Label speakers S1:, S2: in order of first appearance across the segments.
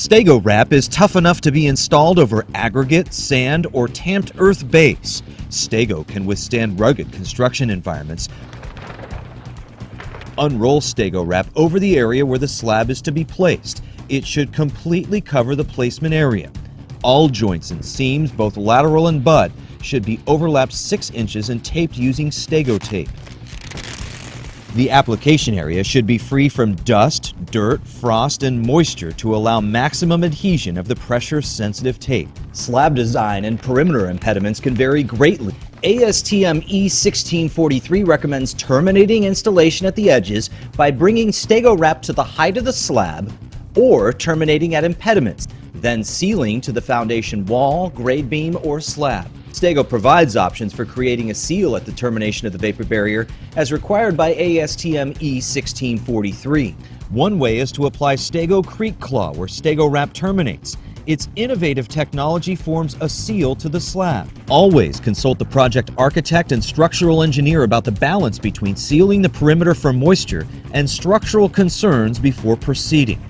S1: Stego Wrap is tough enough to be installed over aggregate, sand, or tamped earth base. Stego can withstand rugged construction environments. Unroll Stego Wrap over the area where the slab is to be placed. It should completely cover the placement area. All joints and seams, both lateral and butt, should be overlapped 6 inches and taped using Stego tape. The application area should be free from dust, dirt, frost, and moisture to allow maximum adhesion of the pressure-sensitive tape.
S2: Slab design and perimeter impediments can vary greatly. ASTM E1643 recommends terminating installation at the edges by bringing Stego Wrap to the height of the slab or terminating at impediments, then sealing to the foundation wall, grade beam, or slab. Stego provides options for creating a seal at the termination of the vapor barrier as required by ASTM E1643.
S1: One way is to apply Stego Creek Claw where Stego Wrap terminates. Its innovative technology forms a seal to the slab. Always consult the project architect and structural engineer about the balance between sealing the perimeter from moisture and structural concerns before proceeding.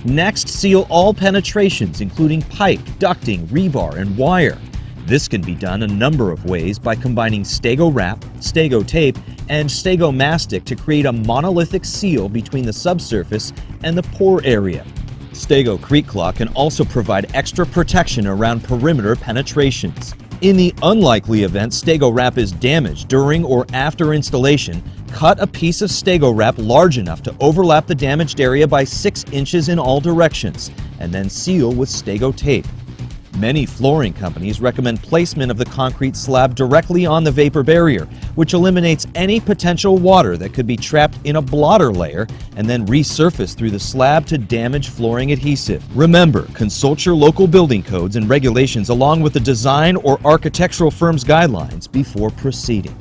S1: Next, seal all penetrations, including pipe, ducting, rebar, and wire. This can be done a number of ways by combining Stego Wrap, Stego tape, and Stego mastic to create a monolithic seal between the subsurface and the pore area. Stego Creek Claw can also provide extra protection around perimeter penetrations. In the unlikely event Stego Wrap is damaged during or after installation, cut a piece of Stego Wrap large enough to overlap the damaged area by 6 inches in all directions, and then seal with Stego tape. Many flooring companies recommend placement of the concrete slab directly on the vapor barrier, which eliminates any potential water that could be trapped in a blotter layer and then resurface through the slab to damage flooring adhesive. Remember, consult your local building codes and regulations along with the design or architectural firm's guidelines before proceeding.